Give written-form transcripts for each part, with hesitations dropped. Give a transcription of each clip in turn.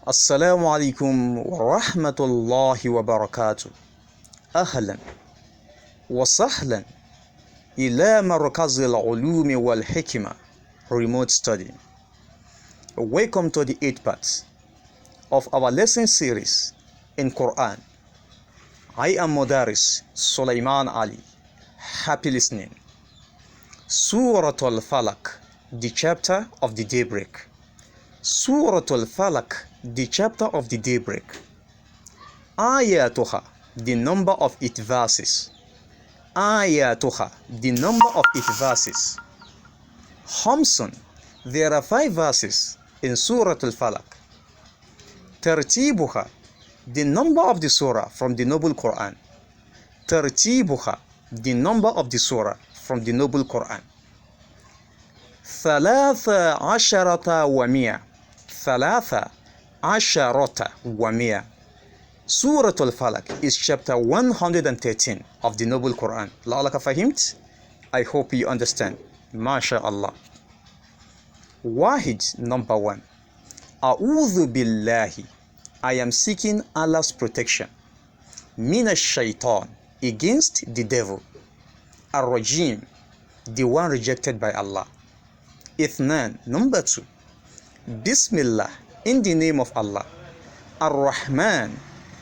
السلام عليكم ورحمة الله وبركاته. أهلا وسهلا إلى مركز العلوم والحكمة remote study. Welcome to the 8th part of our lesson series in Qur'an. I am Mudaris Sulaiman Ali. Happy listening. Surah Al-Falaq, the chapter of the daybreak. Surah Al-Falaq, the chapter of the daybreak. Ayatuha, the number of its verses. Ayatuha, the number of its verses. Khamsun, there are 5 verses in Surah Al-Falaq. Tartibuha, the number of the surah from the noble Qur'an. Tartibuha, the number of the surah from the noble Qur'an. Thalatha asharata wa mi'a. Thalatha asharata wa mi'a. Surah Al-Falaq is chapter 113 of the noble Qur'an. La'alaka fahimt? I hope you understand. MashaAllah. Wahid, number 1. A'udhu billahi. I am seeking Allah's protection. Minash shaitan, against the devil. Ar-Rajim, the one rejected by Allah. Ithnan, number 2. Bismillah, in the name of Allah. Ar-Rahman,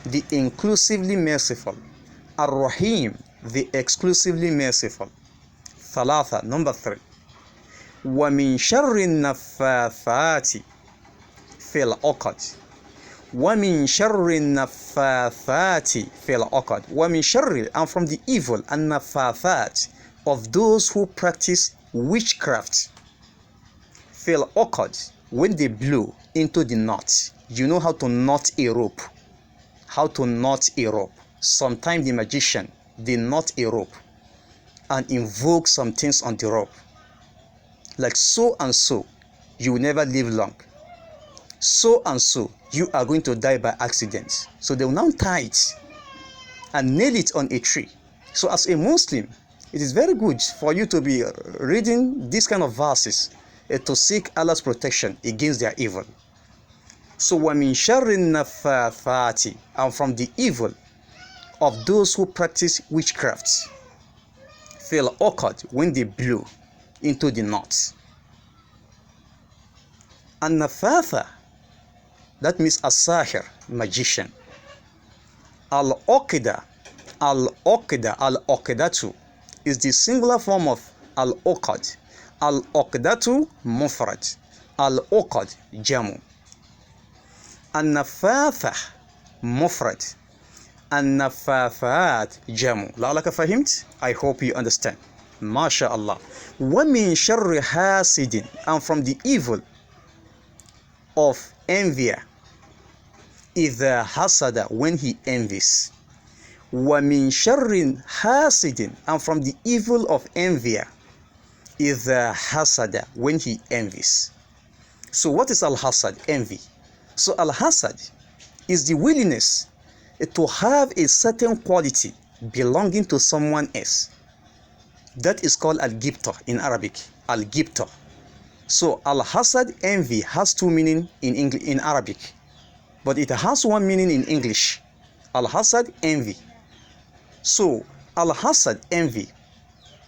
the inclusively merciful. Ar-Rahim, the exclusively merciful. Thalatha, number 3. Wa min sharri naffathati fil uqad. Wa min sharri naffathati fil uqad. Wa min sharri, and from the evil and naffathat of those who practice witchcraft. Fil uqad, when they blow into the knot. You know how to knot a rope. How to knot a rope. Sometimes the magician, they knot a rope and invoke some things on the rope. Like so and so, you will never live long. So and so, you are going to die by accident. So they will now tie it and nail it on a tree. So as a Muslim, it is very good for you to be reading these kind of verses to seek Allah's protection against their evil. So وَمِن شَرِّ النَّفَّاثَاتِ, and from the evil of those who practice witchcraft. Fil uqad, when they blow into the knot. And nafatha, that means as-sahir, magician. Al-uqida, al-uqidatu is the singular form of al-uqad. Al-uqdatu mufrad, al-uqad jamu. An-nafatha mufrad, an-nafathat jamu. La'alaka fahimt? I hope you understand. MashaAllah. Wa min sharri hasidin, and from the evil of envier. Idha hasada, when he envies. Wa min sharri hasidin, and from the evil of envier. Idha hasada, when he envies. So what is al-hasad? Envy. So al-hasad is the willingness to have a certain quality belonging to someone else. That is called al-gibta in Arabic. Al-gibta. So al-hasad, envy, has 2 meanings in Arabic, but it has 1 meaning in English. Al-hasad, envy. So al-hasad, envy,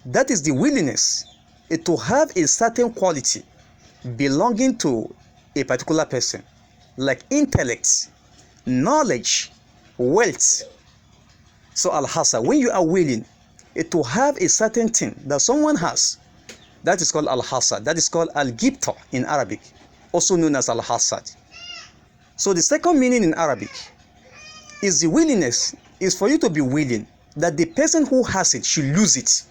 that is the willingness to have a certain quality belonging to a particular person, like intellect, knowledge, wealth. So al-hasad, when you are willing to have a certain thing that someone has, that is called al-hasad. That is called al-gibta in Arabic, also known as al-hasad. So the second meaning in Arabic is the willingness, is for you to be willing that the person who has it should lose it,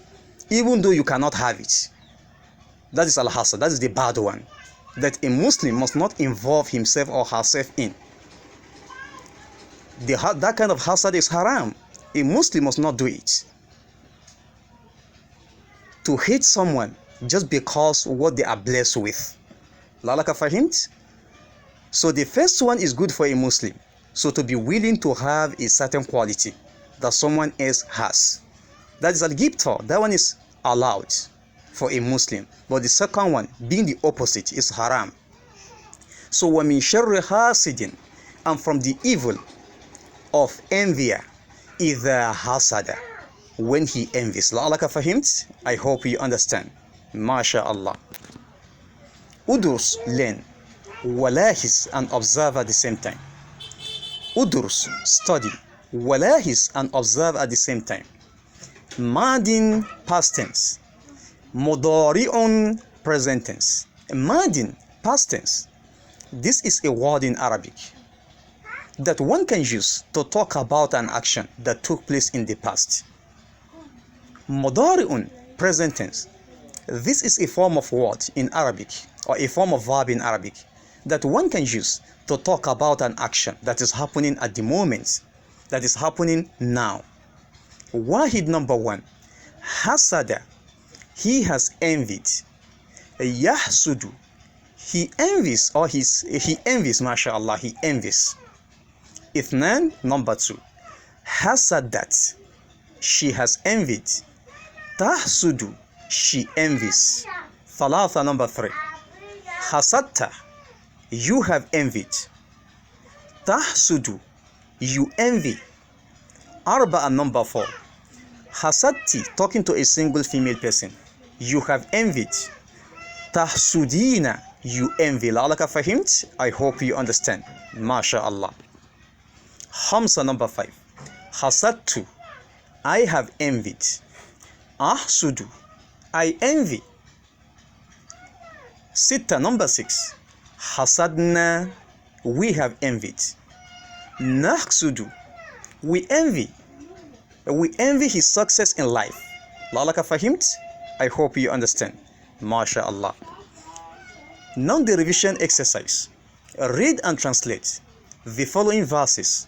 even though you cannot have it. That is al-hasad. That is the bad one, that a Muslim must not involve himself or herself in. That kind of hasad is haram. A Muslim must not do it. To hate someone just because what they are blessed with. La'alaka fahimt? So the first one is good for a Muslim. So to be willing to have a certain quality that someone else has. That is al-gibta. That one is allowed for a Muslim. But the second one, being the opposite, is haram. So وَمِن شَرِّ حَاسِدٍ, and from the evil of envier إذا حسد, when he envies. لعلك فهمت? I hope you understand. MashaAllah. Udrus, learn. Walahis, and observe at the same time. Udrus, study. Walahis, and observe at the same time. Madin, past tense. Mudari'un, present tense. Madin, past tense. This is a word in Arabic that one can use to talk about an action that took place in the past. Mudari'un, present tense. This is a form of word in Arabic, or a form of verb in Arabic, that one can use to talk about an action that is happening at the moment, that is happening now. Wahid number one. Hasada, he has envied. Yahsudu, he envies, or he envies, mashallah, he envies. Ithnan, number two. Hasadat, she has envied. Tahsudu, she envies. Thalatha, number three. Hasatta, you have envied. Tahsudu, you envy. Arba'a, number four. Hasatti, talking to a single female person, you have envied. Tahsudina, you envy. La'alaka fahimt? I hope you understand. MashaAllah. Hamsa, number five. Hasattu, I have envied. Ahsudu, I envy. Sitta, number six. Hasadna, we have envied. Nahsudu, we envy. We envy his success in life. La'alaka fahimt? I hope you understand. MashaAllah. Now the revision exercise. Read and translate the following verses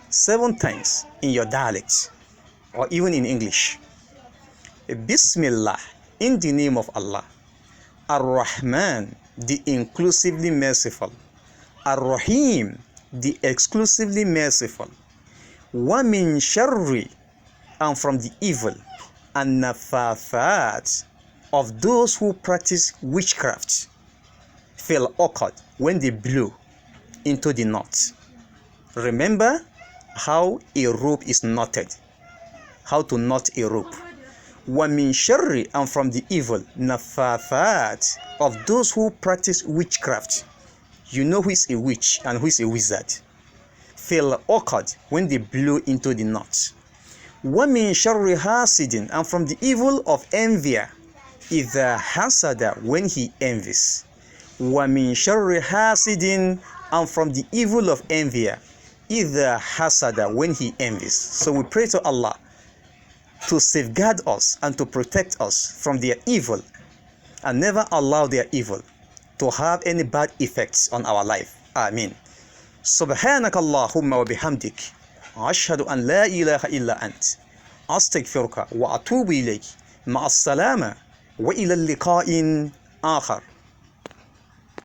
7 times in your dialect or even in English. Bismillah, in the name of Allah. Ar-Rahman, the inclusively merciful. Ar-Rahim, the exclusively merciful. Wa min sharri, and from the evil. An-Nafathat, of those who practice witchcraft. Fil uqad, when they blow into the knot. Remember how a rope is knotted, how to knot a rope. Wa min sharri, and from the evil. Nafathat, of those who practice witchcraft. You know who is a witch and who is a wizard. Fil uqad, when they blow into the knot. Wa min sharri hasidin, and from the evil of envier. Idha hasada, when he envies. Wa min sharri hasidin, and from the evil of envier. Idha hasada, when he envies. So we pray to Allah to safeguard us and to protect us from their evil, and never allow their evil to have any bad effects on our life. Amin. Subhanaka Allahumma wa bihamdik. Ashhadu an la ilaha illa ant. Astaghfiruka wa atubu ilayk. Ma'as salama wa ila liqa'in akhar.